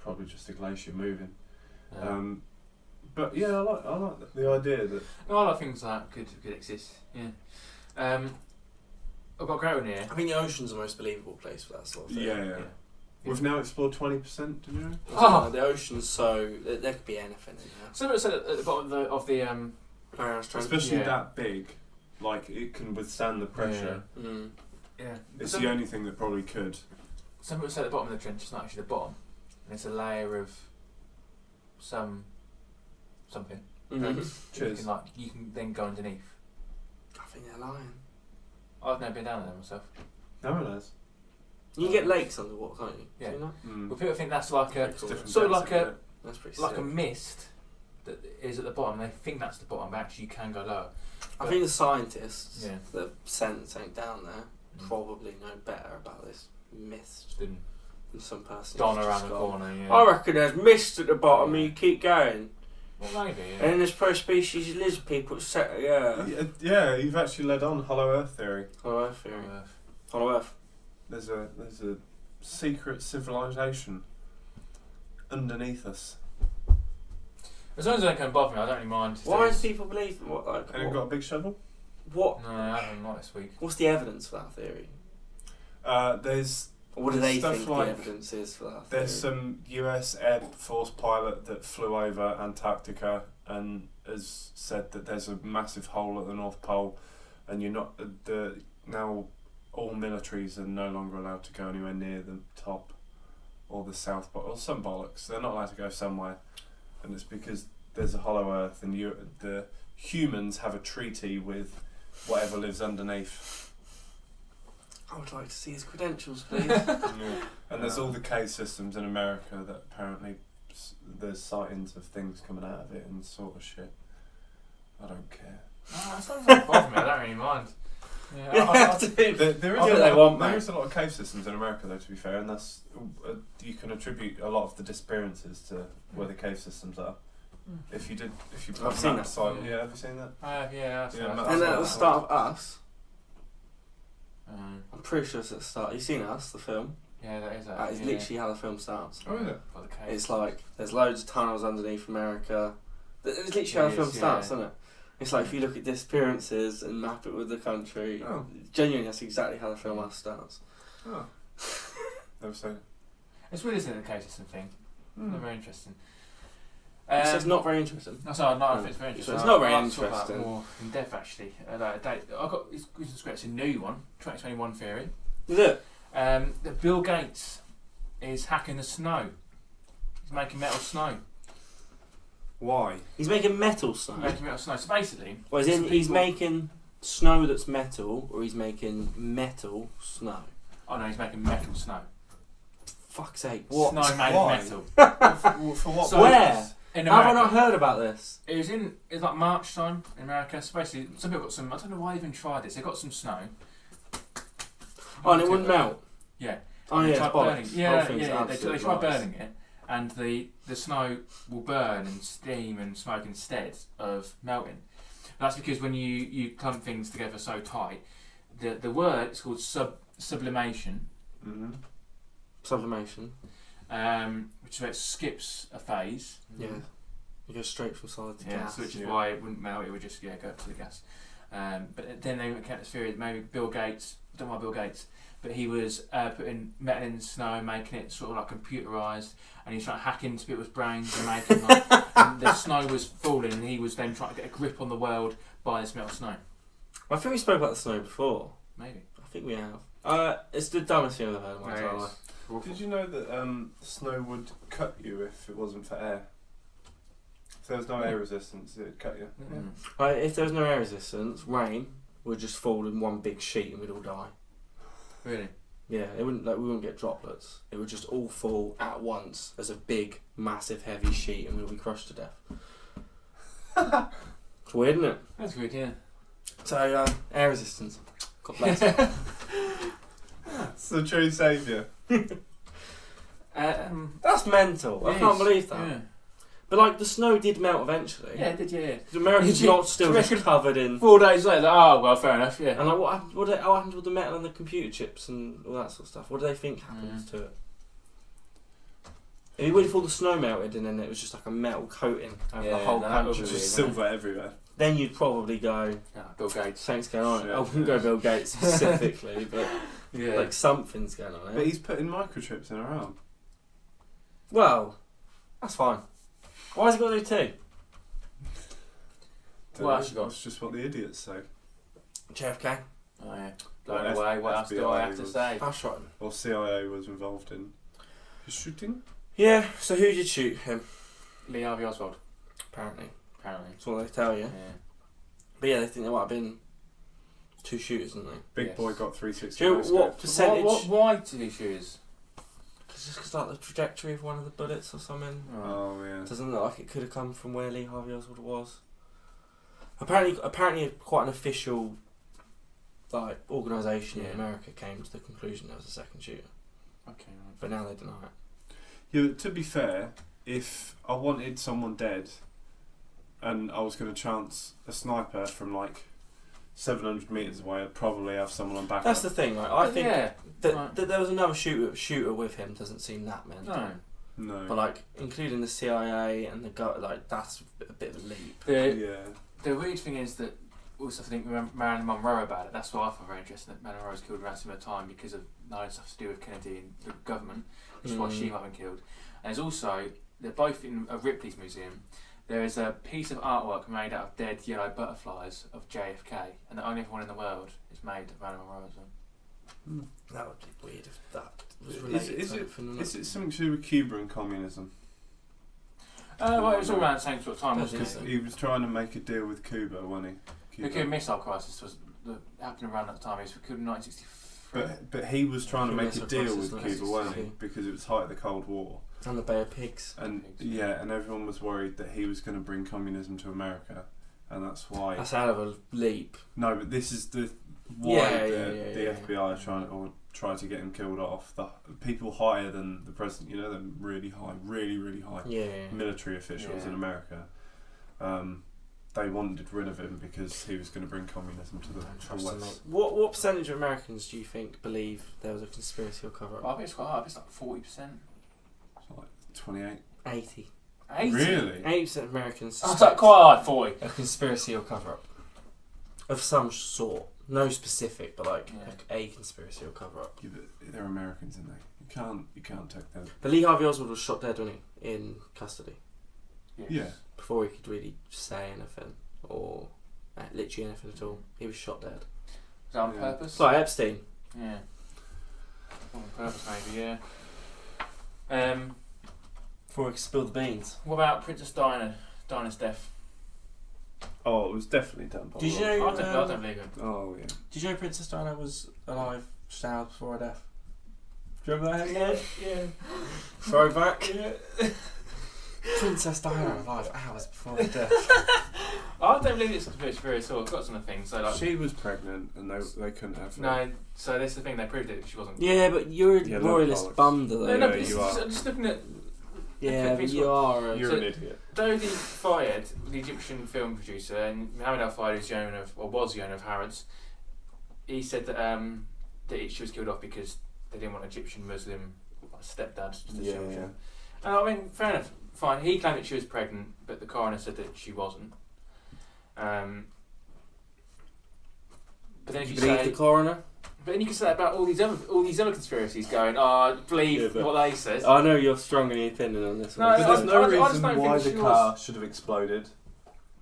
probably just a glacier moving." But yeah, I like the idea that A lot of things like that could exist. Yeah. I've got a great one here. I think the ocean's the most believable place for that sort of thing. yeah. We've now explored 20%. Did you know? Oh. The ocean's so there could be anything in there. Someone said at the bottom of the Especially Yeah. that big, like it can withstand the pressure. Mm. yeah. It's the only thing that probably could. Some said at the bottom of the trench, it's not actually the bottom, and it's a layer of something. Mhm. Cheers. You can then go underneath. I think they're lying. I've never been down there myself. No one has. You get lakes underwater, can't you? Yeah. Do you know? But people think that's like a It's different sort of depths, like isn't it? That's pretty like sick. a mist that is at the bottom. They think that's the bottom, but actually you can go lower. I think the scientists Yeah. that sent something down there Mm. probably know better about this mist Didn't than some person. Don who's around just the gone, corner. Yeah. I reckon there's mist at the bottom and you keep going. Well, maybe. And Yeah. then there's pro-species lizard people that set the earth. Yeah, you've actually led on Hollow Earth theory. Hollow Earth theory. Uh, Hollow Earth. There's a secret civilization underneath us. As long as they don't bother me, I don't really mind. Why do people believe what like And you've got a big shovel? what? No, I haven't. Not this week. What's the evidence for that theory? There's Or what do they Stuff think like- the evidence is for that there's theory? some US Air Force pilot that flew over Antarctica and has said that there's a massive hole at the North Pole, and you're not now all militaries are no longer allowed to go anywhere near the top or the South Pole or some bollocks. They're not allowed to go somewhere, and it's because there's a hollow Earth and the humans have a treaty with whatever lives underneath. I would like to see his credentials, please. Yeah. And there's all the cave systems in America that apparently there's sightings of things coming out of it and sort of shit. I don't care. No, as long as it doesn't bother me, I don't really mind. Yeah, There I think they want, there mate. is a lot of cave systems in America, though, to be fair, and that's you can attribute a lot of the disappearances to where the cave systems are. If you put I've a seen map that. site, yeah, have you seen that? yeah. Yeah, That's And that's at the what- start of Us, Um, I'm pretty sure it's at the start. You've seen Us, the film? yeah, that is That is literally how the film starts. Oh, is it? By the cave. It's like there's loads of tunnels underneath America. It's literally how the film starts, isn't it? It's like if you look at disappearances and map it with the country, Oh. genuinely that's exactly how the film Us starts. Oh. Never seen it. It's weird, isn't it, the cave system thing? Mm. Very interesting. It's just not very interesting. No, sorry, no, I Mm. think it's very So interesting. it's not very I'll talk about interesting. more in depth, actually. I got it's a new one, 2021 theory. Is it? That Bill Gates is hacking the snow. He's making metal snow. Why? He's making metal snow. Making metal snow. So basically, Well, as in some he's people- making snow that's metal, or he's making metal snow. Oh no, he's making metal snow. Fuck's sake! What? Snow made Why? of metal. For what? So- Where? purpose? In Have I America. not heard about this? It was like March time in America. So basically, some people got some. I don't know why they even tried this. They got some snow. Oh, and it wouldn't melt. Yeah. Oh They yeah, tried it's burning. bollocks. Yeah, Whole yeah. thing's They absolute tried lies. burning it, and the snow will burn and steam and smoke instead of melting. That's because when you clump things together so tight, the word is called sublimation, Mm-hmm. Sublimation. which is where it skips a phase. Yeah. You go straight from solid to Yeah, gas. so which is yeah. why it wouldn't melt. It would just go up to the gas. But then they kept this theory that maybe Bill Gates, don't know why Bill Gates, but he was putting metal in the snow, making it sort of like computerised, and he was trying to hack into people's brains and making and the snow was falling, and he was then trying to get a grip on the world by this metal snow. I think we spoke about the snow before. Maybe. I think we have. It's the dumbest thing I've ever heard in my entire life. Did you know that snow would cut you if it wasn't for air? If there was no air resistance, it would cut you. Mm. If there was no air resistance, rain would just fall in one big sheet and we'd all die. Really? Yeah, it wouldn't. Like, we wouldn't get droplets. It would just all fall at once as a big, massive, heavy sheet, and we'll be crushed to death. It's weird, isn't it? That's good, yeah. So, air resistance. God bless. It's the true saviour. That's mental. I can't believe that. Yeah. But like, the snow did melt eventually. Yeah, it did, yeah. The America's not still just covered in. 4 days later, oh, well, fair enough, yeah. And like, what happened with the metal and the computer chips and all that sort of stuff? What do they think happens to it? What if all the snow melted and then it was just like a metal coating over the whole country? Just silver everywhere. Then you'd probably go, Bill Gates. something's going on. Yeah. I wouldn't go Bill Gates specifically, but like something's going on. But he's putting microchips in our arm. Well, that's fine. Why has he got to do two? Well, actually got. That's just what the idiots say. JFK. Oh, yeah. Blown away, what else do I have to say? I shot him. Or CIA was involved in his shooting. Yeah, so who did shoot him? Lee Harvey Oswald. Apparently. Apparently. That's what they tell you. Yeah. But yeah, they think there might have been 2 shooters, didn't they? Big Yes. boy got 360. Do you know what percentage? Why 2 shooters? Just because like the trajectory of one of the bullets or something. Oh yeah. Doesn't look like it could have come from where Lee Harvey Oswald was. Apparently, quite an official like organisation in America came to the conclusion there was a second shooter. Okay, right. But now they deny it. Yeah, to be fair, if I wanted someone dead, and I was going to chance a sniper from like 700 metres away, I'd probably have someone on backup. That's the thing, right? I think that right. there was another shooter with him doesn't seem that mental. No. But like including the CIA and like that's a bit of a leap. The weird thing is that also I think Marilyn Monroe about it. That's what I find very interesting. That Marilyn Monroe was killed around a similar time because of knowing stuff to do with Kennedy and the government, which is why she might have been killed. And there's also they're both in a Ripley's museum. There is a piece of artwork made out of dead yellow butterflies of JFK, and the only other one in the world is made of Marilyn Monroe as well. That would be weird if that was related to it. Is it something to do with Cuba and communism? Well, it was all around the same sort of time, wasn't Because it? he was trying to make a deal with Cuba, wasn't he? The Cuban Missile Crisis was happening around that time. It was Cuba in 1963. But he was trying to Cuban make a Missile deal Crisis, with Cuba, wasn't he? 1962. Because it was height of the Cold War. And the Bay of Pigs. And and everyone was worried that he was going to bring communism to America, and that's why. That's out of a leap. No, but this is the why the FBI are trying to get him killed off. The people higher than the president, you know, them really high, really high military officials in America. They wanted rid of him because he was going to bring communism to the West. What percentage of Americans do you think believe there was a conspiracy or cover-up? I think it's quite high. It's like 40%. It's like 28. 80. 80? Really? 80% of Americans That's like quite high, 40. a conspiracy or cover-up of some sort. No specific, but like a conspiracy or cover-up. Yeah, but they're Americans, aren't they? You can't take them. But Lee Harvey Oswald was shot dead, wasn't he, in custody? Yes. Yeah. Before he could really say anything or literally anything at all. He was shot dead. Is that on purpose? It's like Epstein. Yeah. On purpose, maybe, yeah. Before he could spill the beans. What about Princess Diana's death? Oh, it was definitely done by. Did you know? I don't believe it. Oh yeah. Did you know Princess Diana was alive just hours before her death? Do you remember that? Yeah. Throwback. Yeah. Princess Diana alive hours before her death. I don't believe it's a conspiracy at all. I've got some things. So like, She was pregnant and they couldn't have her. no, so that's the thing. They proved it. She wasn't. Yeah, but you're a Yeah, royalist bollocks. bum though. No, but you it's are. just, I'm just looking at. Yeah, but you are. You're So- an idiot. Dodi Fayed, the Egyptian film producer, and Mohammed Al Fayed, who's the owner of, or was the owner of Harrods, he said that she was killed off because they didn't want Egyptian Muslim stepdads to the children. And I mean, fair enough, fine. He claimed that she was pregnant, but the coroner said that she wasn't. then if you Believe say, the coroner. but then you can say that about all these other conspiracies going, oh, believe Yeah, what they said. I know you're strong in your opinion on this No, one. But there's no I just reason don't why think the she car should have exploded.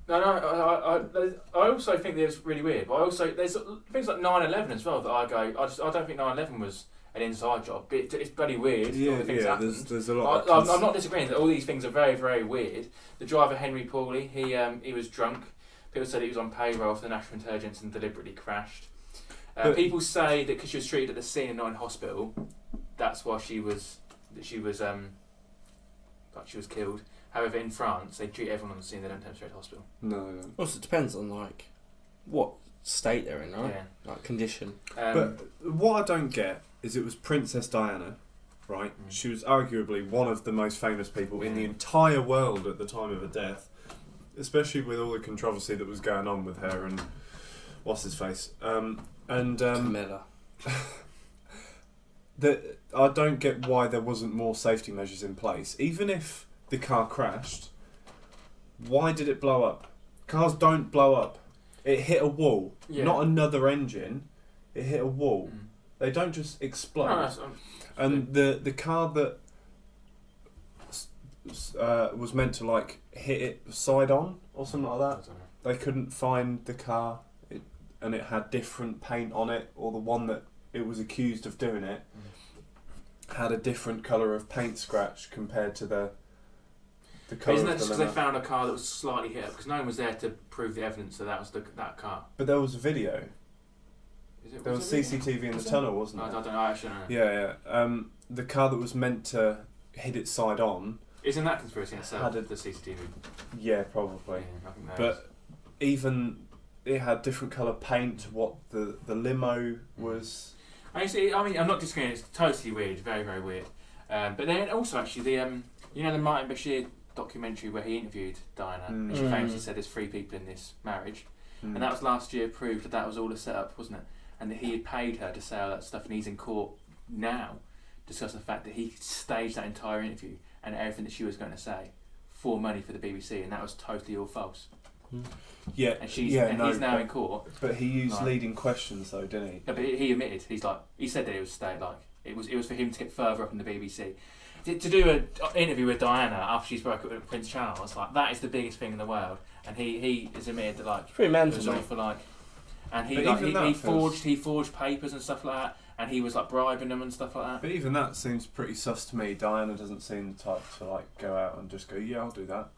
No, I also think that it's really weird. But I also there's things like 9/11 as well that I go. I don't think 9/11 was an inside job. But it's bloody weird. Yeah, all the things happened. there's a lot. I'm not disagreeing that all these things are very, very weird. The driver Henry Pauly, he was drunk. People said he was on payroll for the National Intelligence and deliberately crashed. People say that because she was treated at the scene and not in hospital, that's why she was killed. However, in France, they treat everyone on the scene. They don't take them straight to hospital. No. Also, it depends on like what state they're in, right? Yeah. Like condition. But what I don't get is it was Princess Diana, right? Mm. She was arguably one of the most famous people in the entire world at the time of her death, especially with all the controversy that was going on with her and what's his face. Camilla. I don't get why there wasn't more safety measures in place. Even if the car crashed, why did it blow up? Cars don't blow up. It hit a wall, not another engine. It hit a wall. Mm. They don't just explode. No, and the car that was meant to like hit it side on or something like that, they couldn't find the car, and it had different paint on it, or the one that it was accused of doing it had a different colour of paint scratch compared to the colour. Isn't that of just the because they limo. found a car that was slightly hit up? Because no one was there to prove the evidence that was that car. But there was a video. There was it really? CCTV in the Was tunnel, wasn't I there? don't know. I actually don't know. Yeah. The car that was meant to hit it side on. Isn't that conspiracy in itself? Had a- The CCTV. Yeah, probably. Yeah, I think that is. But even it had different colour paint to what the limo was. I mean, I'm not disagreeing. It's totally weird, very, very weird. But then also, actually, the Martin Bashir documentary where he interviewed Diana, and she famously said there's 3 people in this marriage, and that was last year proved that was all a setup, wasn't it? And that he had paid her to say all that stuff, and he's in court now discussing the fact that he staged that entire interview and everything that she was going to say for money for the BBC, and that was totally all false. Yeah, And he's now in court. But he used leading questions though, didn't he? No, but he admitted he said that it was it was for him to get further up in the BBC. To do an interview with Diana after she's broke up with Prince Charles, that is the biggest thing in the world, and he has admitted that It's pretty mental, it was mate. awful, and he forged papers and stuff like that, and he was bribing them and stuff like that. But even that seems pretty sus to me. Diana doesn't seem the type to go out and just go, yeah, I'll do that.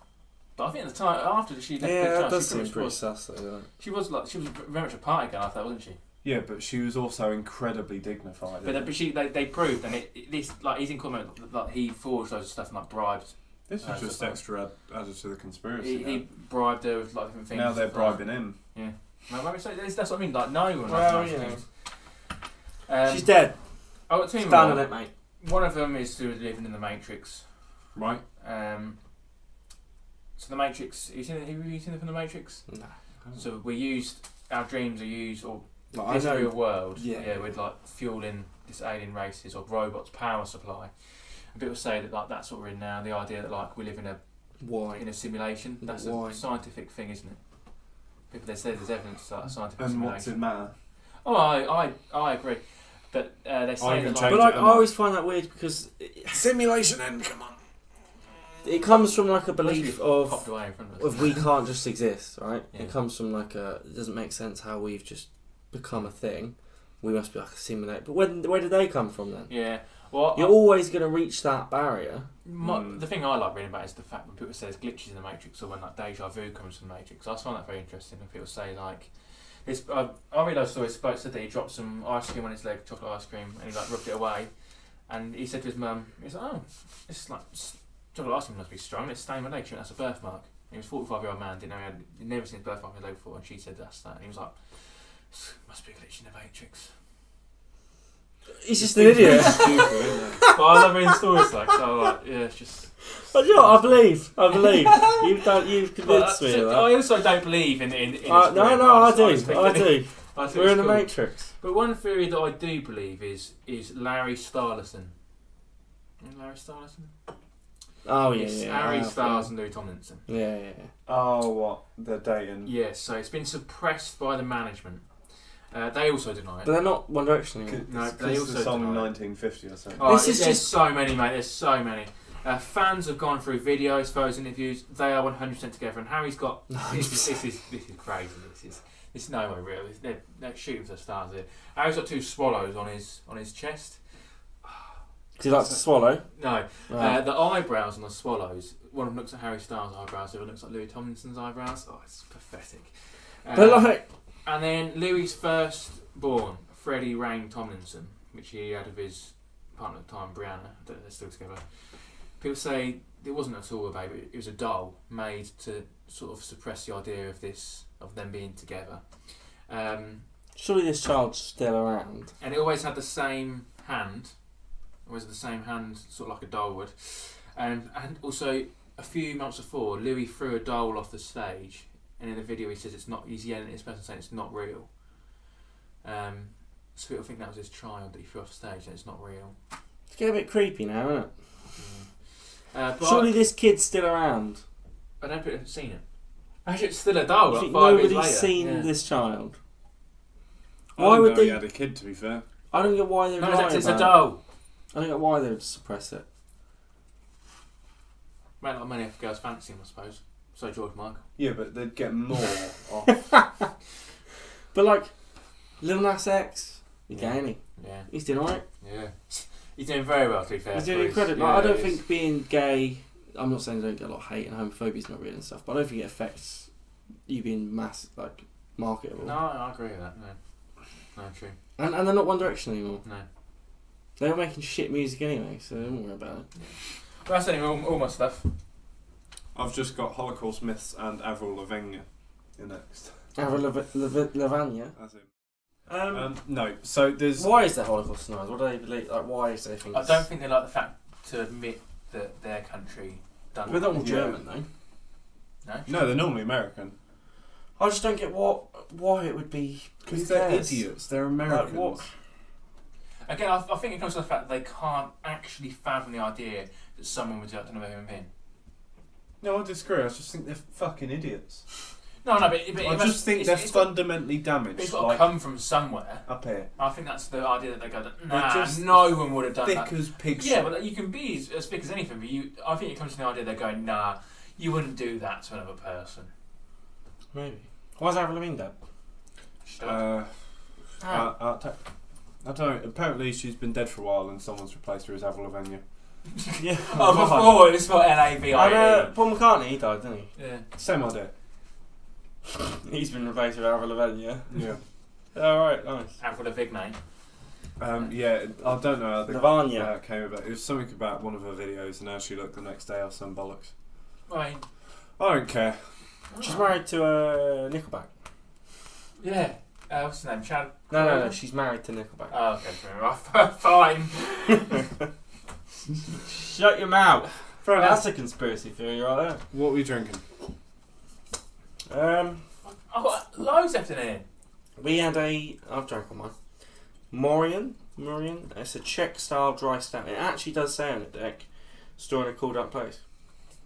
But I think at the time after she left Yeah, that Prince does Charles, seem pretty sus though. she was very much a party girl after that, wasn't she? Yeah, but she was also incredibly dignified. But they proved, and he's in comment he forged loads of stuff and bribed. This was just extra added to the conspiracy. He bribed her with different things. Now they're bribing him. Yeah. That's what I mean. No one. Well, knows yeah. things. She's dead. I got 2 more. Stand on it, mate. One of them is to do with living in the Matrix. Right. So the Matrix. Have you seen it from the Matrix? No. So our dreams are used, or Like, this I know. real world. Yeah. With fueling this alien races or robots' power supply. And people say that that's what we're in now. The idea that we live in Why? a simulation. That's Why? a scientific thing, isn't it? People they say there's evidence that scientific And simulation. what's it matter? Oh, I agree. But they say can that change But it, I always find that weird because Simulation end, come on. it comes from a belief popped away in front of us. of we can't just exist, right? Yeah. It comes from it doesn't make sense how we've just become a thing. We must be a simulate. But where did they come from then? Yeah. Well, You're always going to reach that barrier. the thing I like reading about is the fact when people say there's glitches in the Matrix or when deja vu comes from the Matrix. I find that very interesting when people say I read those stories. Spoke said that he dropped some ice cream on his leg, chocolate ice cream, and he rubbed it away. And he said to his mum, he's like, "Oh, this chocolate ice cream must be strong. It's stained my leg. That's a birthmark." And he was a 45-year-old man, didn't know he'd never seen his birthmark on his leg before, and she said that's that. And he was like, "Must be a glitch in the Matrix." He's just an idiot. But I love reading stories it's just. But you know what? I believe. You've convinced me of that. I also don't believe in No, I do. We're in the cool. Matrix. But one theory that I do believe is Larry Starlison. You know Larry Starlison? Oh yeah, It's yeah. Harry Styles and Louis Tomlinson. Yeah. Oh, what? They're dating. Yes, so it's been suppressed by the management. They also deny But it. they're not One Direction anymore. No, It's they also the song deny it. 1950 or something. Oh, This is there's just- so many, mate. There's so many. Fans have gone through videos, photos, interviews. They are 100% together. And Harry's got this is crazy. This is no way real. They're shooting for the stars here. Harry's got 2 swallows on his chest. Do you like to swallow? No, Right. the eyebrows on the swallows. One of them looks like Harry Styles' eyebrows. The other looks like Louis Tomlinson's eyebrows. Oh, it's pathetic. But like, And then Louis' firstborn, Freddie Rain Tomlinson, which he had with his partner at the time, Brianna. I don't know if they're still together. People say it wasn't at all a baby. It was a doll made to sort of suppress the idea of them being together. surely this child's still around. And it always had the same hand. Always had the same hand, sort of like a doll would. And also, a few months before, Louis threw a doll off the stage. And in the video, he says it's not. He's yelling at this person saying it's not real. So people think that was his child that he threw off stage, and it's not real. It's getting a bit creepy now, isn't it? But Surely this kid's still around. I don't think I've seen it. Actually, it's still a doll. I Like think 5 years nobody's later. seen Yeah. this child. I Why didn't would know they? he had a kid, to be fair. I don't get why they would No, lie it's a about it. doll. I don't get why they would suppress it. Might not many if girls fancy him, I suppose. So George Michael. Yeah, but they'd get more off. But like, Lil Nas X, he's Yeah. gay, ain't he? Yeah. He's doing alright. Yeah. He's doing very well, to be fair. He's doing for incredible. yeah, I don't he is. think being gay. I'm not saying they don't get a lot of hate and homophobia's not real and stuff, but I don't think it affects you being marketable. No, I agree with that. No. No, true. And they're not One Direction anymore. No. They were making shit music anyway, so don't worry about it. Well, that's anyway, all my stuff. I've just got Holocaust myths and Avril Lavigne in next. Avril Lavigne. That's it. No, so there's. Why is there Holocaust deniers? What do they believe? Like, why is they think? I don't think they like the fact to admit that their country done. They're not all Yeah. German though. No. No, they're normally American. I just don't get why it would be. Because who they're cares? idiots. They're Americans. what? Again, I think it comes to the fact that they can't actually fathom the idea that someone would do that to another human being. No, I disagree. I just think they're fucking idiots. No, but I just think they're fundamentally damaged. It's got to like come from somewhere. up here. I think that's the idea that they go, They're nah, just no one would have done Thick that. as pig Yeah, shit. but you can be as thick as anything, but I think it comes to the idea they're going, nah, you wouldn't do that to another person. Maybe. Why is Avril Lavigne dead? I don't know. Apparently she's been dead for a while and someone's replaced her as Avril Lavigne. Yeah. Oh, before it's for And LAVIE. Paul McCartney, he died, didn't Yeah. Same idea. he? He's been replaced with Avril Lavigne, yeah? Yeah. Alright, nice. Avril Lavigne. Yeah, I don't know how the Lavigne. came about. It was something about one of her videos and how she looked the next day or some bollocks. I mean, I don't care. She's married to Nickelback. yeah. What's his name? Chad? No, she's married to Nickelback. Oh, okay, fair enough. Fine. Shut your mouth. Fair enough. That's a conspiracy theory right What were you drinking? there. I've got loads left in here. We had I've drank on mine. Morian. It's a Czech style dry stout. It actually does say on the deck, stored in a cool dark place.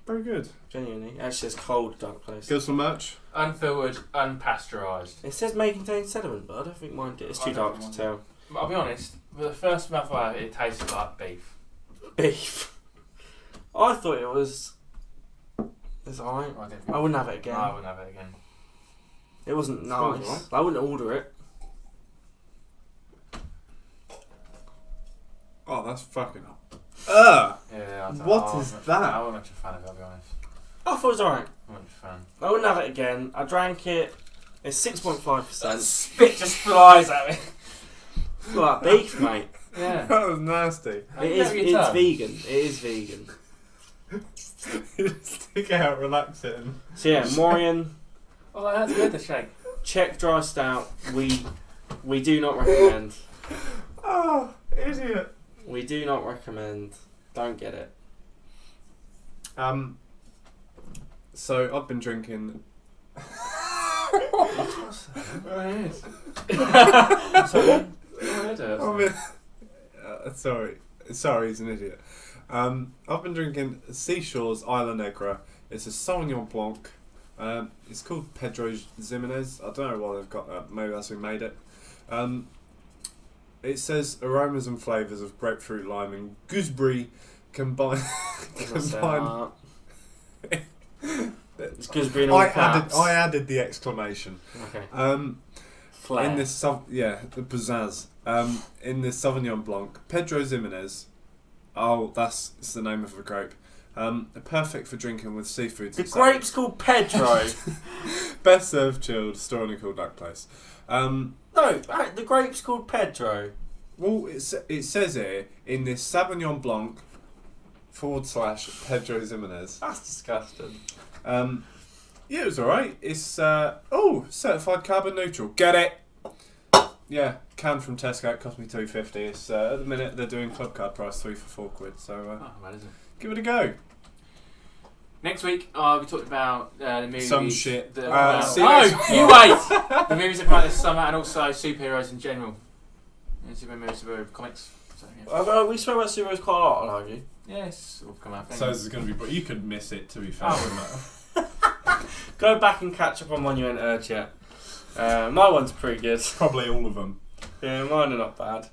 Very good. Genuinely. It actually says cold dark place. Give some merch. Unfiltered, unpasteurised. It says may contain sediment, but I don't think mine did. It's too I dark don't to think tell. But I'll be honest, for the first mouthful out of it, it tasted like beef. Beef. I thought it was. It's alright. I wouldn't have it again. I wouldn't have it again. It wasn't Smells nice. alright. I wouldn't order it. Oh, that's fucking hot. Yeah, What is that? I wasn't much a fan of it, I'll be honest. I thought it was alright. I'm not a fan. I wouldn't have it again. I drank it. It's 6.5%. Spit just flies at me. It's like beef, mate. Yeah. That was nasty. It's vegan. It is vegan. Stick it out, relax it. So yeah, Morian, Well, that's good, the shake. Czech dry stout. We do not recommend. Oh, idiot. We do not recommend. Don't get it. So I've been drinking. Sorry, he's an idiot. I've been drinking Seashore's Isla Negra. It's a Sauvignon Blanc. It's called Pedro Ximenez. I don't know why they've got that. Maybe that's who made it. It says aromas and flavours of grapefruit, lime, and gooseberry combine. It's gooseberry and all caps. I added the exclamation. Okay. In this the pizzazz. In this Sauvignon Blanc, Pedro Ximénez. Oh, it's the name of a grape. Perfect for drinking with seafood. The grape's called Pedro. Best served chilled, store in a cool dark place. No, the grape's called Pedro. Well, it says here in this Sauvignon Blanc / Pedro Ximénez. That's disgusting. Yeah, it was alright. It's certified carbon neutral. Get it? Yeah, can from Tesco. It cost me $2.50. It's at the minute they're doing club card price £3 for £4. So Well, is it? give it a go. Next week, we talked about the movies. Some shit. You Serious- wait! The movies that come out this summer, and also superheroes in general. Yeah, superhero comics. So, yeah. We spoke about superheroes quite a lot, I'll argue. Yeah, it's all come out. So this is going to be... But you could miss it, to be fair. Go back and catch up on one you ain't heard yet. My one's pretty good. Probably all of them. Yeah, mine are not bad.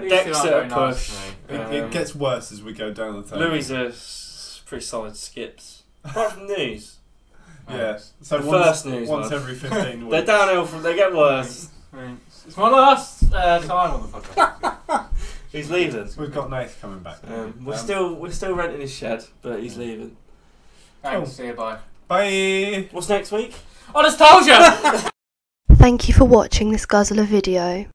These Dexter two at aren't very push. nice It gets worse as we go down the table. Louis are pretty solid skips. Apart from news. Yeah. So The once, first news once one. every 15 weeks. They're downhill they get worse. Right. It's my last time on the podcast. He's leaving. We've got Nath coming back. We're still renting his shed, but he's leaving. Thanks, see you, bye. Bye! What's next week? I just told you! Thank you for watching this Guzzler video.